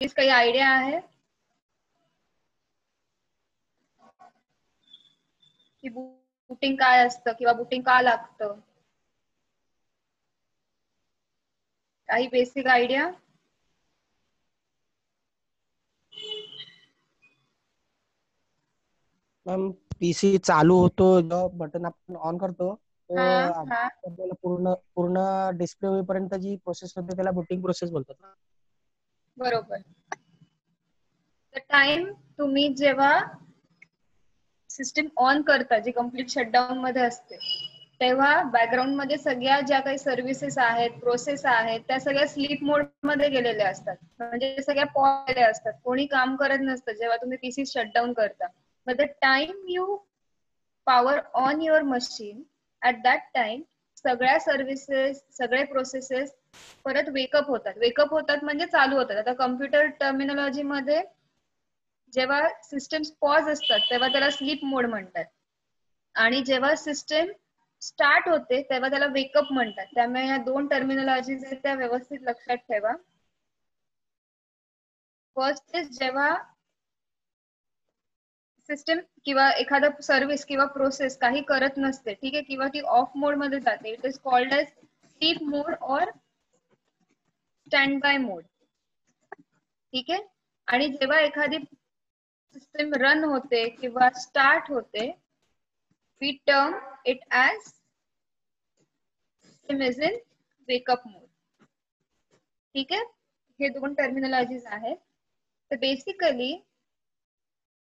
Please काही idea आहे की बूटिंग काय असतं किंवा बूटिंग का लागतं? काही बेसिक आयडिया? मॅम पीसी चालू होतो जेव्हा बटन आपण ऑन करतो तो हा हा आपल्याला पूर्ण पूर्ण डिस्प्ले होईपर्यंत जी प्रोसेस होते त्याला बुटिंग प्रोसेस बोलतात ना. बरोबर. तर टाइम तुम्ही जेव्हा सिस्टम ऑन करता, जी कम्प्लीट शटडाऊन मध्ये असते, तेव्हा बॅकग्राऊंड मध्ये सगळ्या ज्या काही सर्व्हिसेस आहेत, प्रोसेस आहेत, त्या सगळ्या स्लीप मोड मध्ये गेलेल्या असतात. म्हणजे सगळ्या पॉज केलेल्या असतात. कोणी काम करत नसतं जेव्हा तुम्ही पीसी शटडाऊन करता. But the time you power on your machine, at that time सगळ्या सर्व्हिसेस, सगळे प्रोसेसेस परत वेकअप होतात. वेकअप होतात म्हणजे चालू होतात. आता कम्प्युटर टर्मिनॉलॉजी मध्ये जेव्हा सिस्टम पॉज असतात तेव्हा त्याला स्लीप मोड म्हणतात, आणि जेव्हा सिस्टम स्टार्ट होते तेव्हा त्याला वेकअप म्हणतात. त्यामुळे या दोन टर्मिनॉलॉजीज आहेत त्या व्यवस्थित लक्षात ठेवा. फर्स्ट इज जेव्हा सिस्टम किंवा एखादा सर्व्हिस किंवा प्रोसेस काही करत नसते, ठीक आहे, किंवा ती ऑफ मोड मध्ये जाते, it is called as sleep mode और स्टँड बाय मोड. ठीक आहे. आणि जेव्हा एखादी सिस्टम रन होते किंवा स्टार्ट होते, we term it as system is in wake-up mode. ठीक आहे. हे दोन टर्मिनॉलॉजीज आहेत. तर basically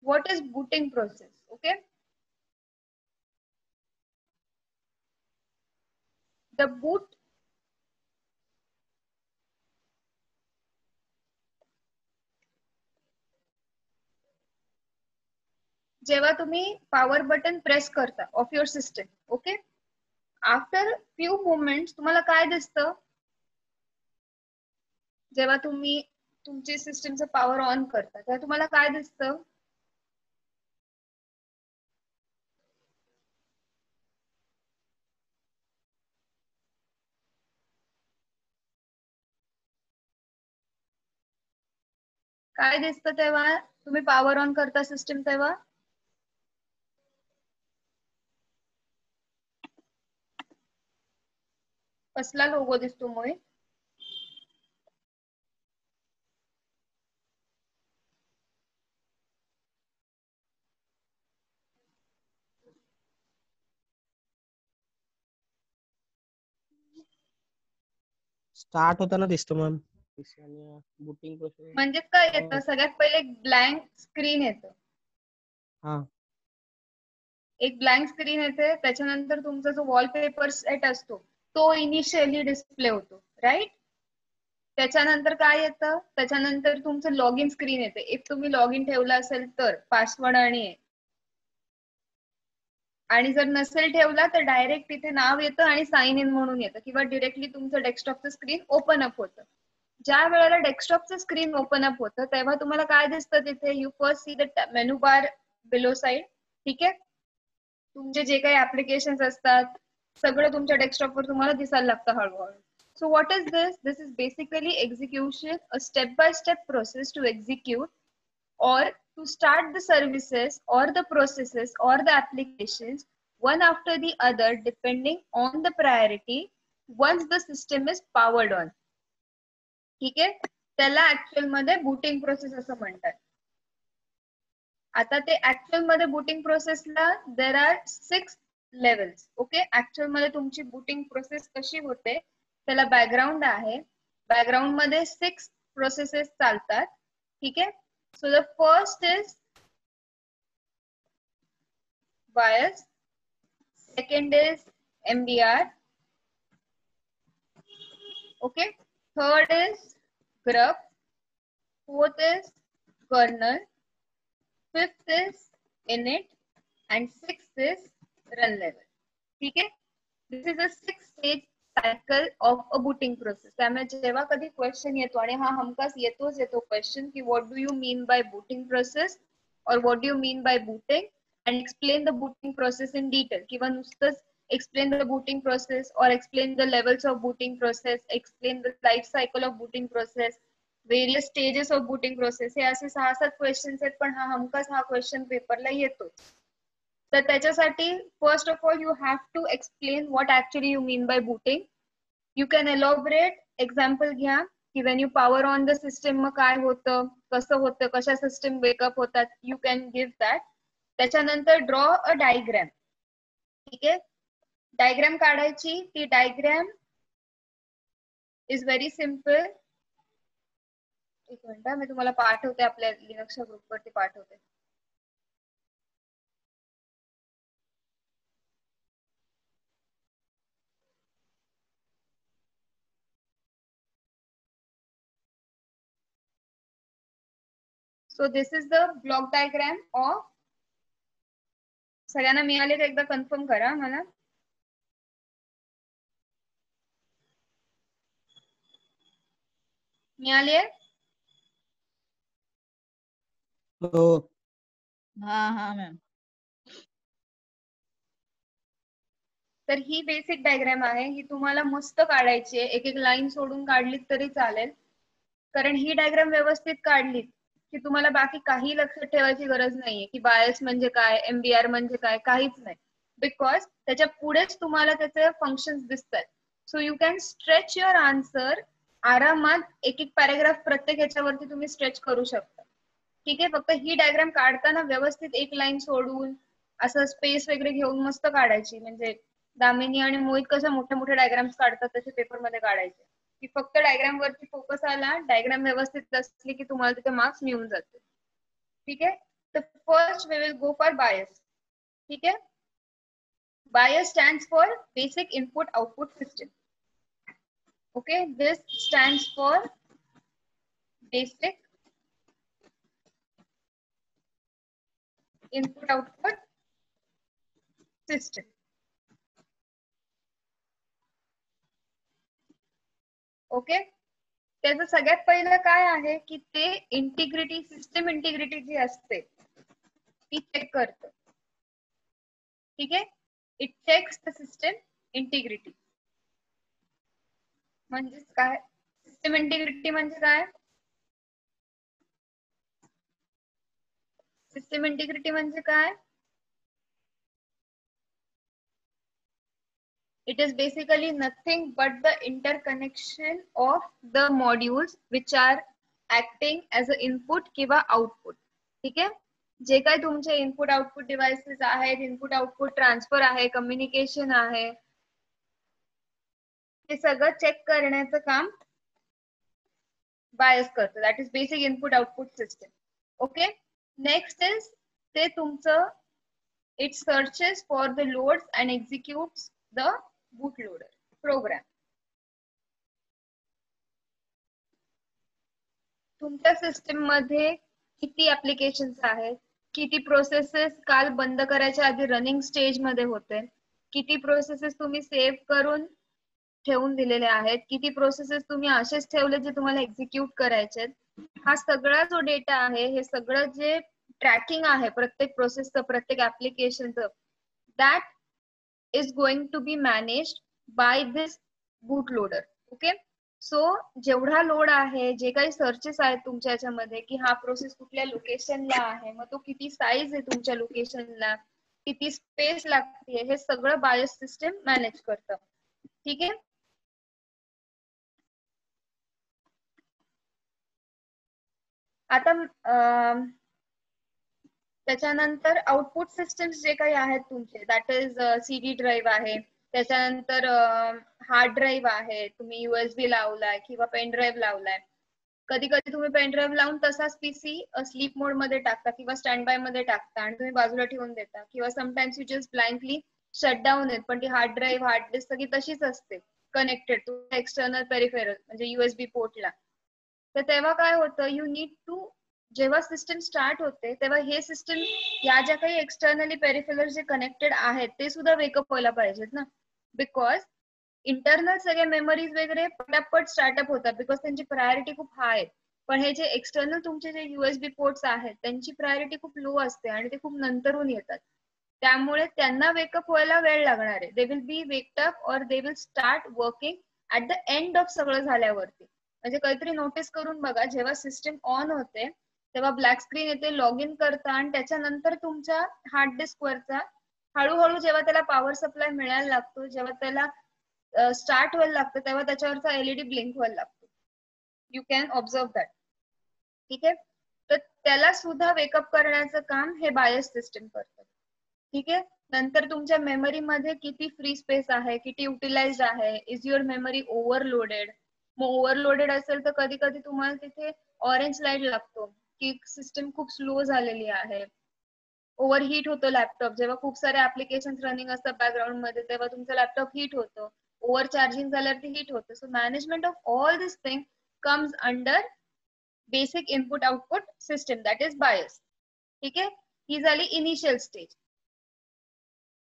what is booting process? Okay, the boot जेव्हा तुम्ही पॉवर बटन प्रेस करता of your system, okay, after few moments तुम्हाला काय दिसतं? जेव्हा तुम्ही तुमची सिस्टमचं पॉवर ऑन करता तेव्हा तुम्हाला काय दिसतं? काय दिसतं तेव्हा तुम्ही पॉवर ऑन करता सिस्टम तेव्हा? कसला लोगो दिसतो मोहित? स्टार्ट होताना दिसतो मॅम बुटिंग प्रोसेस. म्हणजे काय येतं? सगळ्यात पहिले एक ब्लँक स्क्रीन येतं. हा, एक ब्लँक स्क्रीन येते, त्याच्यानंतर तुमचा जो वॉलपेपर सेट असतो तो इनिशियली डिस्प्ले होतो, राईट? त्याच्यानंतर काय येतं? त्याच्यानंतर तुमचं लॉग इन स्क्रीन येते. इफ तुम्ही लॉग इन ठेवलं असेल तर पासवर्ड आणि जर नसेल ठेवला तर डायरेक्ट तिथे नाव येतं आणि साइन इन म्हणून येतं, किंवा डिरेक्टली तुमचं डेस्कटॉपचं स्क्रीन ओपन अप होतं. ज्या वेळेला डेस्कटॉपचं स्क्रीन ओपन अप होतं तेव्हा तुम्हाला काय दिसतं तिथे? You first see the menu bar below side. ठीक आहे. तुमचे जे काही ऍप्लिकेशन्स असतात सगळं तुमच्या डेस्कटॉपवर तुम्हाला दिसायला लागतं हळूहळू. So what is this? This is basically execution, a step-by-step process to execute or to start the services or the processes or the applications one after the other depending on the priority once the system is powered on. ठीक आहे. त्याला actual मध्ये booting process असं म्हणतात. आता ते actual मध्ये booting प्रोसेसला there are 6 levels. Okay, actual मध्ये तुमची बूटिंग प्रोसेस कशी होते त्याला बॅकग्राऊंड आहे. बॅकग्राऊंड मध्ये 6 प्रोसेसेस चालतात. ठीक आहे. So the first is BIOS, second is MBR, okay, third is grub, fourth is kernel, fifth is init, and sixth is run level. ठीक है. This is a 6-stage cycle of a booting process. त्यामुळे जेव्हा कधी question येतो, आणि हा हमखास येतो क्वेश्चन की what do you mean by booting process or what do you mean by booting, and explain the booting process in detail, किंवा नुसतंच explain the booting process or explain the levels of booting process, explain the life cycle of booting process, various stages of booting process, हे असे 6-7 questions आहेत, पण हमखास हा question पेपरला येतो. तर त्याच्यासाठी first of all you have to explain what actually you mean by booting. You can elaborate, example घ्या की when you power on the system मग काय होतं, कसं होतं, कशा सिस्टम वेकअप होतात, यू कॅन गिव्ह दॅट. त्याच्यानंतर ड्रॉ अ डायग्रॅम. ठीक आहे, डायग्रॅम काढायची. ती डायग्रॅम इज व्हेरी सिम्पल. एक मिनिट, मी तुम्हाला पाठवते, आपल्या लिनक्सच्या ग्रुपवरती पाठवते. So this is the block diagram of, सगळ्यांना मिळाले का एकदा कन्फर्म करा मला. मिळाले? हो. हा मॅम. तर ही बेसिक डायग्राम आहे, ही तुम्हाला मस्त काढायची आहे. एक एक लाईन सोडून काढलीत तरी चालेल, कारण ही डायग्राम व्यवस्थित काढलीत की तुम्हाला बाकी काही लक्षात ठेवायची गरज नाहीये की बायस म्हणजे काय, एमबीआर म्हणजे काय, काहीच नाही. बिकॉज त्याच्या पुढेच तुम्हाला त्याचे फंक्शन्स दिसतात. So you can stretch your answer आरामात. एक एक पॅराग्राफ प्रत्येक ह्याच्यावरती तुम्ही स्ट्रेच करू शकता. ठीक आहे, फक्त ही डायग्राम काढताना व्यवस्थित एक लाईन सोडून असं स्पेस वगैरे घेऊन मस्त काढायची. म्हणजे दामिनी आणि मोहित कसं मोठे मोठे डायग्राम्स काढतात तसे पेपरमध्ये काढायचे, की फक्त डायग्राम वरती फोकस आला, डायग्राम व्यवस्थित असली की तुम्हाला तिथे मार्क्स मिळून जाते. ठीक आहे, तर first we will go for BIOS. ठीक आहे, BIOS stands for basic input output system. Okay, this stands for basic input output system. Okay, त्याचं सगळ्यात पहिलं काय आहे की ते इंटिग्रिटी, सिस्टम इंटिग्रिटी जी असते ती चेक करतं. ठीक आहे, it checks the system integrity. म्हणजे काय सिस्टम इंटिग्रिटी म्हणजे काय? सिस्टम इंटिग्रिटी म्हणजे काय? It is basically nothing but the interconnection of the modules which are acting as an input किंवा output. ठीक आहे, जे काही तुमचे इनपुट आउटपुट डिव्हाइसेस आहेत, इनपुट आउटपुट ट्रान्सफर आहे, कम्युनिकेशन आहे, ते सगळं चेक करण्याचं काम बायस करतं. That is basic input output system. Okay, next is ते तुमचं it searches for the loads and executes the bootloader program. तुमच्या सिस्टम मध्ये किती ऍप्लिकेशन्स आहेत, किती प्रोसेसेस काल बंद करायच्या आधी रनिंग स्टेज मध्ये होते, किती प्रोसेसेस तुम्ही सेव्ह करून ठेवून दिलेले आहेत, किती प्रोसेसेस तुम्ही असेच ठेवले जे तुम्हाला एक्झिक्यूट करायचे, हा सगळा जो डेटा आहे, हे सगळं जे ट्रॅकिंग आहे प्रत्येक प्रोसेसचं, प्रत्येक ऍप्लिकेशनचं, that is going to be managed by this bootloader. Okay, so जेवढा लोड आहे, जे काही सर्चेस आहेत तुमच्या याच्यामध्ये की हा प्रोसेस कुठल्या लोकेशनला आहे, मग तो किती साईज आहे तुमच्या लोकेशनला, किती स्पेस लागते, हे सगळं बायस सिस्टम मॅनेज करतं. ठीक आहे, आता त्याच्यानंतर आउटपुट सिस्टम्स जे काही आहेत तुमचे, दॅट इज सीडी ड्राईव्ह आहे, त्याच्यानंतर हार्ड ड्राईव्ह आहे, तुम्ही युएसबी लावलाय किंवा पेन ड्राईव्ह लावलाय. कधी कधी तुम्ही पेन ड्राईव्ह लावून तसाच पीसी स्लीप मोड मध्ये टाकता किंवा स्टँड बाय मध्ये टाकता आणि तुम्ही बाजूला ठेवून देता, किंवा sometimes you just blankly shut down आहेत, पण ती हार्ड ड्राईव्ह, हार्ड डिस्क सगळी तशीच असते कनेक्टेड टू एक्सटर्नल पेरिफेरल म्हणजे युएसबी पोर्टला. तर तेव्हा काय होतं, यू नीड टू, जेव्हा सिस्टम स्टार्ट होते तेव्हा हे सिस्टम, या ज्या काही एक्सटर्नली पेरिफेरल जे कनेक्टेड आहेत ते सुद्धा वेकअप व्हायला पाहिजेत ना, बिकॉज इंटरनल सगळे मेमरीज वगैरे पटापट स्टार्टअप होतात बिकॉज त्यांची प्रायोरिटी खूप हाय आहे. पण हे जे एक्सटर्नल तुमचे जे युएसबी पोर्ट्स आहेत त्यांची प्रायोरिटी खूप लो असते आणि ते खूप नंतरून येतात, त्यामुळे त्यांना वेकअप व्हायला वेळ लागणार आहे. They will be waked up और they will start working at the end of सगळं झाल्यावरती. म्हणजे काहीतरी नोटीस करून बघा, जेव्हा सिस्टम ऑन होते तेव्हा ब्लॅक स्क्रीन येते, लॉग इन करता आणि त्याच्यानंतर तुमच्या हार्ड डिस्क वरचा हळूहळू जेव्हा त्याला पॉवर सप्लाय मिळायला लागतो, जेव्हा त्याला स्टार्ट व्हायला लागतं, तेव्हा त्याच्यावरचा एलईडी ब्लिंक व्हायला लागतो. You can observe that. ठीक आहे, तर त्याला सुद्धा वेकअप करण्याचं काम हे बायस सिस्टम करतं. ठीक आहे, नंतर तुमच्या मेमरी मध्ये किती फ्री स्पेस आहे, किती युटिलाइज आहे, इज युअर मेमरी ओव्हरलोडेड. मग ओव्हरलोडेड असेल तर कधी कधी तुम्हाला तिथे ऑरेंज लाईट लागतो की सिस्टम खूप स्लो झालेली आहे. ओव्हरहीट होतो लॅपटॉप, जेव्हा खूप सारे ऍप्लिकेशन रनिंग असतात बॅकग्राऊंड मध्ये तेव्हा तुमचं लॅपटॉप हीट होतं, ओव्हर चार्जिंग झाल्यावरती हीट होतं. So management of all this thing comes under basic input output system, that is BIOS. ठीक आहे, ही झाली इनिशियल स्टेज.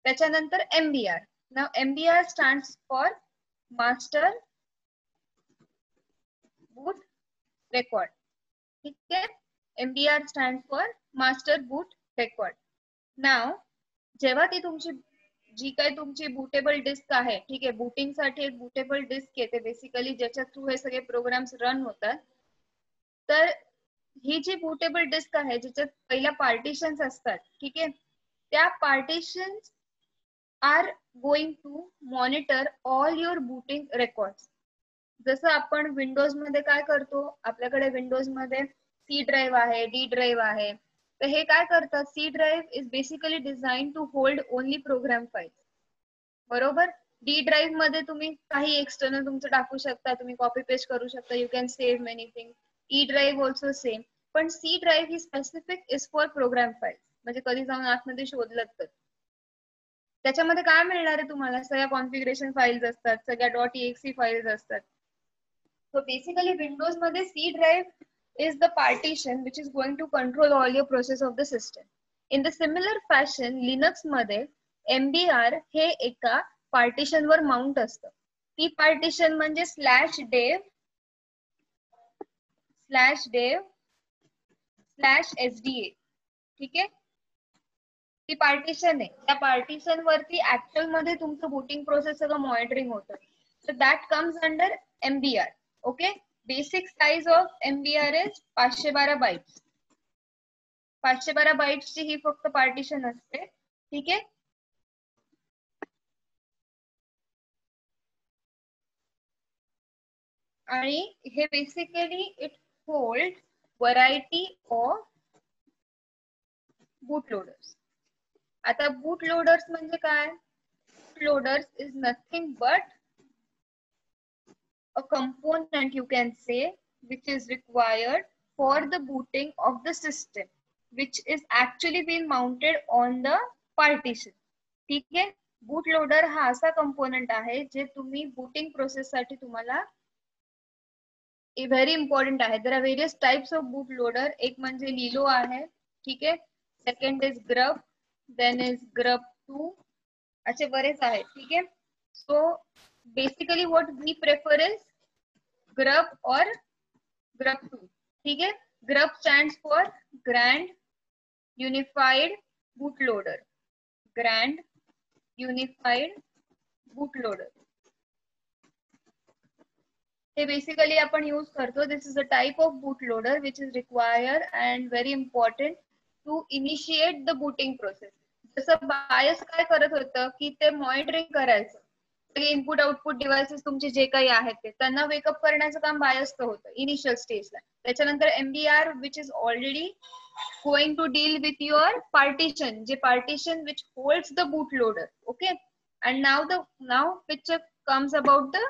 त्याच्यानंतर MBR. Now MBR stands for master boot record. ठीक आहे, MBR stand for master boot record. Now जेव्हा ती तुमची जी काही तुमची बुटेबल डिस्क आहे, ठीक आहे, बुटिंग साठी एक बुटेबल डिस्क येते बेसिकली, ज्याच्या थ्रू हे सगळे प्रोग्राम्स रन होतात. तर ही जी बुटेबल डिस्क आहे ज्याच्यात पहिल्या पार्टिशन्स असतात, ठीक आहे, त्या partitions are going to monitor all your booting records. जसं आपण विंडोज मध्ये काय करतो, आपल्याकडे विंडोज मध्ये सी ड्राईव्ह आहे, डी ड्राईव्ह आहे. तर हे काय करतात, C drive is basically design to hold only program files. बरोबर. डी ड्राईव्ह मध्ये तुम्ही काही एक्सटर्नल तुमचं टाकू शकता, तुम्ही कॉपी पेस्ट करू शकता, you can save many thing. E drive also same. पण सी ड्राईव्ह ही specific is for program files. म्हणजे कधी जाऊन आतमध्ये शोधलं तर त्याच्यामध्ये काय मिळणार आहे तुम्हाला, सगळ्या कॉन्फिगरेशन फाईल्स असतात, सगळ्या .exe फाईल्स असतात. So basically Windows मध्ये C drive is the partition which is going to control all your process of the system. In the similar fashion Linux मध्ये MBR हे एका partition वर माउंट असतं. ती partition म्हणजे /dev/sda. ठीक आहे, ती पार्टिशन आहे. त्या पार्टिशन वरती ऍक्च्युअल मध्ये तुमचं बूटिंग प्रोसेस सगळं मॉनिटरिंग होतं. So that comes under MBR. Okay, basic size of MBR is 512 bytes. 512 bytes ची ही फक्त पार्टिशन असते. ठीक आहे, आणि हे basically it hold variety of boot loaders. आता बूट लोडर्स म्हणजे काय, boot loaders is nothing but a component you can say which is required for the booting of the system, which is actually being mounted on the partition. ठीक आहे, बूट loader हा असा component आहे जे तुम्ही booting process साठी तुम्हाला very important आहे. There are various types of boot loader. एक म्हणजे लिलो आहे, ठीक आहे, second is GRUB, then is GRUB 2, असे बरेच आहेत. ठीक आहे, so basically what we prefer is grub or grub 2. ठीक है, grub stands for grand unified bootloader. grand unified bootloader हे बेसिकली आपण यूज करतो. This is a type of bootloader which is required and very important to initiate the booting process. जसं bias काय करत होतं की ते मॉनिटरिंग करायचं, इनपुट आउटपुट डिव्हाइसेस तुमचे जे काही आहेत ते त्यांना वेकअप करण्याचं काम बायसचं होतं इनिशियल स्टेजला. त्याच्यानंतर MBR which is already going to deal with your partition, जे partition which holds the boot loader. Okay, and now picture comes about the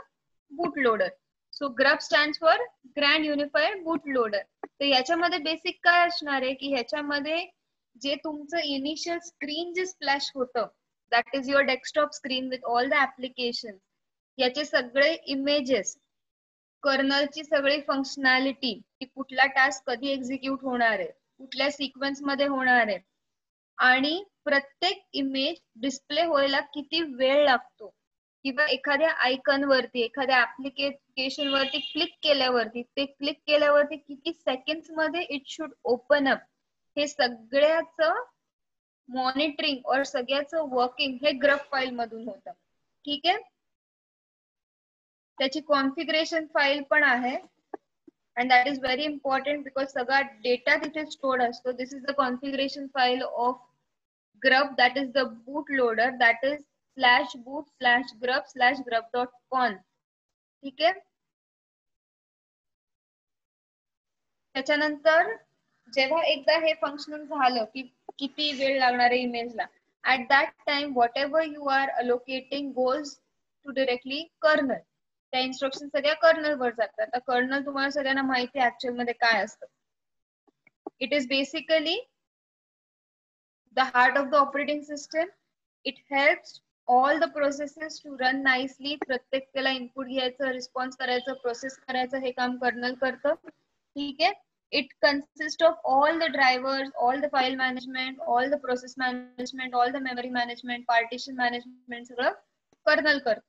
boot loader. So GRUB stands for grand unified boot loader. तर याच्यामध्ये basic काय असणार आहे की ह्याच्यामध्ये जे तुमचं इनिशियल स्क्रीन जे स्प्लॅश होतं, that is your desktop screen with all the applications, याचे सगळे इमेजेस, कर्नलची सगळी फंक्शनॅलिटी, की कुठला टास्क कधी एक्झिक्यूट होणार आहे, कुठल्या सिक्वेन्स मध्ये होणार आहे, आणि प्रत्येक इमेज डिस्प्ले व्हायला किती वेळ लागतो, किंवा एखाद्या आयकॉन वरती एखाद्या ऍप्लिकेशन वरती क्लिक केल्यावरती किती सेकंड्स मध्ये इट शुड ओपन अप, हे सगळ्याचं मॉनिटरिंग और सगळ्याचं वर्किंग हे ग्रब फाईल मधून होतं. ठीक आहे, त्याची कॉन्फिगरेशन फाईल पण आहे. and that is very important because सगळा डेटा तिथे stored असतो. This is the configuration file of grub, that is the bootloader, that is /boot/grub/grub.conf. ठीक आहे. त्याच्यानंतर जेव्हा एकदा हे फंक्शनल झालं की किती वेळ लागणार आहे इमेजला, at that time whatever you are allocating goes to directly kernel. त्या इन्स्ट्रक्शन सगळ्या कर्नल वर जातात. आता कर्नल तुम्हाला सगळ्यांना माहिती आहे ऍक्च्युअल मध्ये काय असतं. It is basically the heart of the operating system. It helps all the processes to run nicely. प्रत्येक त्याला इनपुट घ्यायचं, रिस्पॉन्स करायचं, प्रोसेस करायचं, हे काम कर्नल करतं. ठीक आहे. It consists of all the drivers, all the file management, all the process management, all the memory management, partition management, सगळं कर्नल करतं.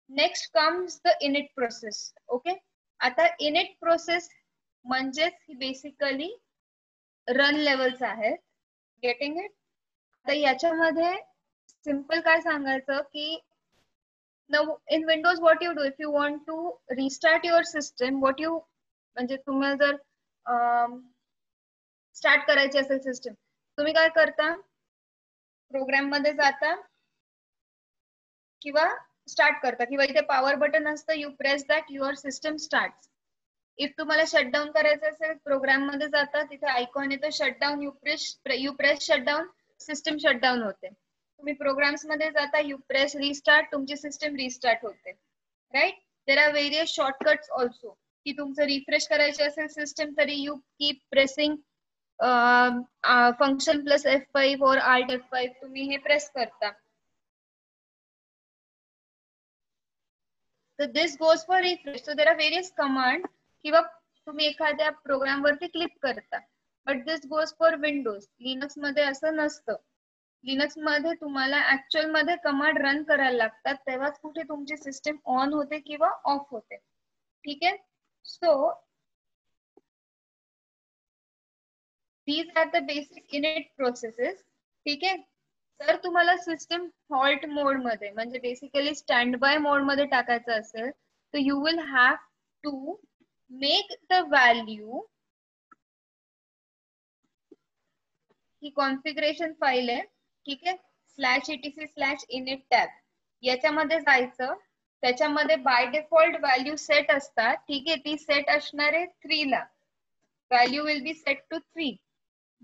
Next comes the init process. Okay. आता init process म्हणजेच बेसिकली रन लेवलचं आहे. Getting it. तर याच्यामध्ये simple काय सांगायचं की in Windows what you do if you want to restart your system, what you म्हणजे तुम्हाला जर स्टार्ट करायची असेल सिस्टम, तुम्ही काय करता, प्रोग्राम मध्ये जाता किंवा स्टार्ट करता किंवा इथे पॉवर बटन असतं, you press that, your system start. If तुम्हाला शटडाऊन करायचं असेल, प्रोग्राम मध्ये जाता, तिथे आयकॉन येतो shutdown, you press shutdown, system shutdown होते. तुम्ही प्रोग्राम्स मध्ये जाता, यू प्रेस रिस्टार्ट, तुमची सिस्टम रिस्टार्ट होते. Right. There are various shortcuts also की तुमचं रिफ्रेश करायचे असेल सिस्टम तरी you keep pressing function plus F5 और Alt F5 तुम्ही हे प्रेस करता. So this goes for refresh. So there are various commands किंवा तुम्ही एखाद्या प्रोग्राम वरती क्लिक करता. But this goes for Windows. Linux मध्ये असं नसतं. लिनक्स मध्ये तुम्हाला ऍक्च्युअल मध्ये कमांड रन करायला लागतात, तेव्हाच कुठे तुमची सिस्टम ऑन होते किंवा ऑफ होते. ठीक आहे. So these are the basic init processes. ठीक आहे. जर तुम्हाला सिस्टम हॉल्ट मोड मध्ये म्हणजे बेसिकली स्टँड बाय मोड मध्ये टाकायचं असेल तर you will have to make the value, ही कॉन्फिगरेशन फाईल आहे. ठीक आहे. /etc/init टॅब याच्यामध्ये जायचं. त्याच्यामध्ये बाय डिफॉल्ट व्हॅल्यू सेट असतात. ठीक आहे. ती सेट असणार आहे 3 ला. Value will be set to 3.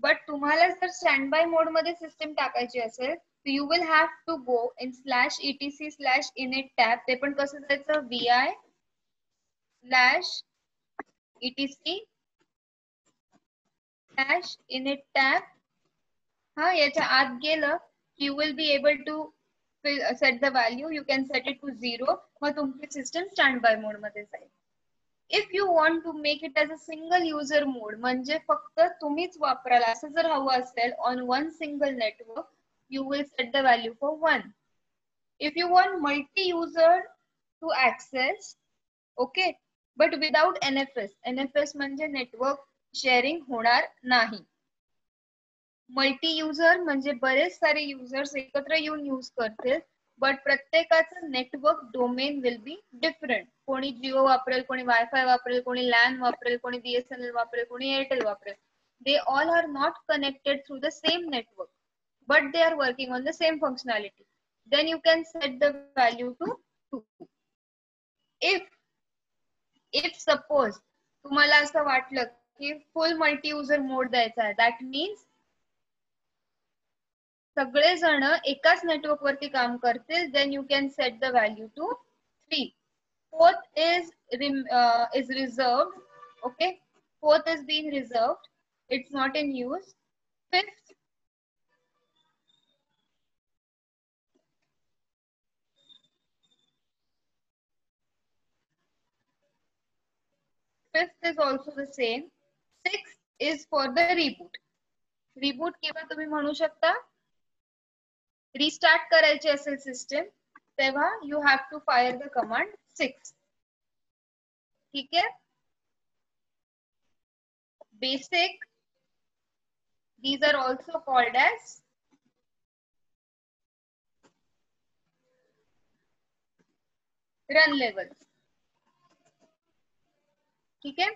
But तुम्हाला जर स्टँड बाय मोड मध्ये सिस्टम टाकायची असेल तर you will have to go in /etc/init tab. ते पण कसं जायचं, vi/etc/init टॅब. हा, याच्या आत गेलं you will be able to set the value. You can set it to 0. मग तुमची सिस्टम स्टँड बाय मोड मध्ये जाईल. If you want to make it as a single user mode म्हणजे फक्त तुम्हीच वापरायला असं जर हवं असेल on one single network, you will set the value for 1. If you want multi user to access, okay, but without NFS. NFS म्हणजे network sharing होणार नाही. मल्टी युजर म्हणजे बरेच सारे युजर्स एकत्र येऊन यूज करतील, बट प्रत्येकाचं network domain will be different. कोणी जिओ वापरेल, कोणी वायफाय वापरेल, कोणी लॅन वापरेल, कोणी BSNL वापरेल, कोणी एअरटेल वापरेल. They all are not connected through the same network, but they are working on the same functionality. Then you can set the value to 2. If suppose तुम्हाला असं वाटलं की फुल मल्टी युजर मोड द्यायचा आहे, दॅट मीन्स सगळेजण एकाच नेटवर्क वरती काम करतील, then you can set the value to 3. Fourth is reserved. Okay, fourth is being reserved, it's not in use. Fifth is also the same. Sixth is for the reboot. Reboot किंवा तुम्ही म्हणू शकता restart करायची असेल system तेव्हा you have to fire the command 6. ठीक आहे. Basic, these are also called as run levels. ठीक आहे.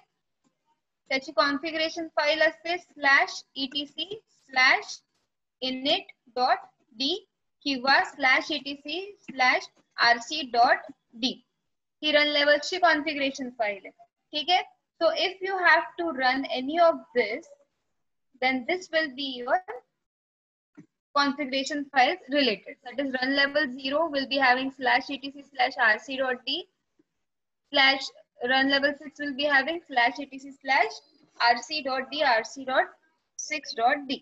त्याची कॉन्फिगरेशन फाईल असते /etc/init.d किंवा /etc/rc.d. ही रन लेवलची कॉन्फिगरेशन फाईल आहे. ठीक आहे. So if you have to run any of this, then this will be your configuration files related. That is run level 0 will be having /etc/rc.d, /run level 6 will be having /etc/rc.d, rc.6.d.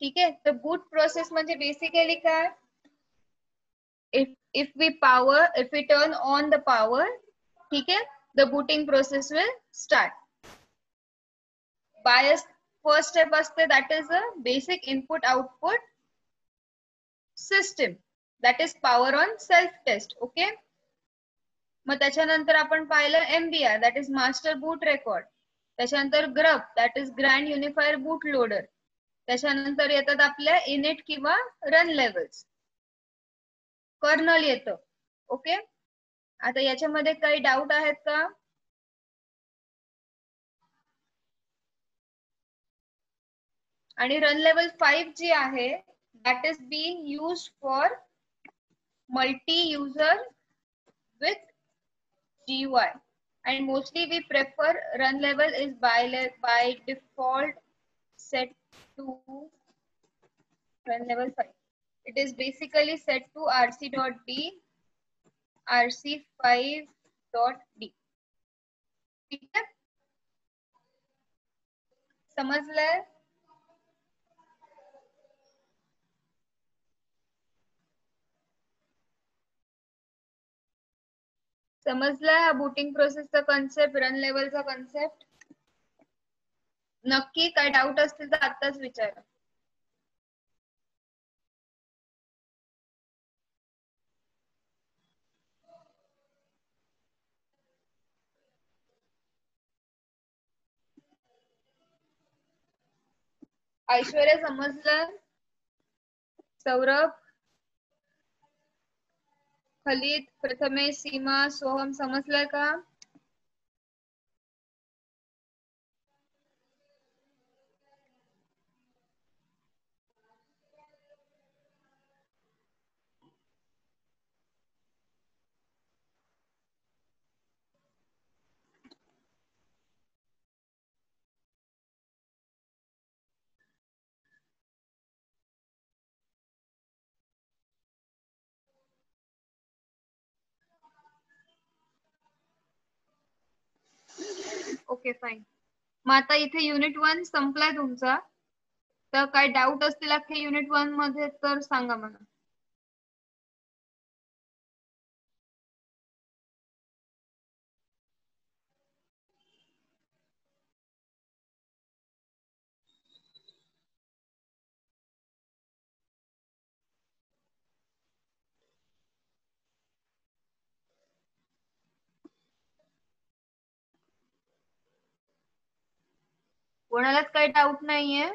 ठीक आहे. तर बूट process म्हणजे basically काय, if we turn on the power, ठीक है, the booting process will start. BIOS first step असते, that is a basic input output system, that is power on self test. Okay. मग त्याच्यानंतर आपण पाहिलं MBR, that is master boot record. त्याच्यानंतर GRUB, that is grand unifier boot loader. त्याच्यानंतर येतात आपल्या init किंवा run levels. कर्नल येतं. ओके. आता याच्यामध्ये काही डाऊट आहेत का? आणि रन लेवल 5 जी आहे, that is being used for multi user with GUI, and mostly we prefer run level is by default set to run level 5. It is basically set to rc.d, rc5.d. ठीक है. समजलंय? समजलाय हा booting प्रोसेसचा concept, run लेवलचा concept? नक्की काय doubt असतील तर आताच विचारा. ऐश्वर्या समजलं? सौरभ, खलीद, प्रथमेश, सीमा, सोहम समजलंय का? Okay fine. मग आता इथे युनिट 1 संपलाय तुमचा. तर काय डाऊट असतील अख्खे युनिट 1 मध्ये तर सांगा मला. कोणालाच काही डाऊट नाहीये?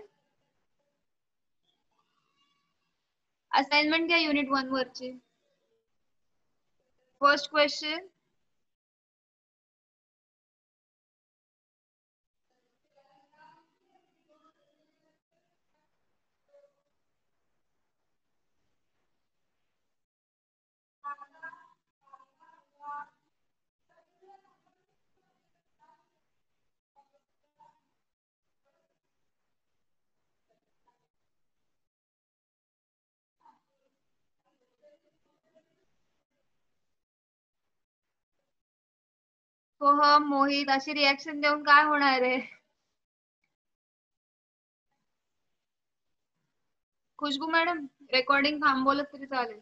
असाइनमेंट घ्या युनिट 1 वरची. फर्स्ट क्वेश्चन, सोहम, मोहित अशी रिॲक्शन देऊन काय होणार आहे? खुशबू मॅडम रेकॉर्डिंग थांबवलं तरी चालेल.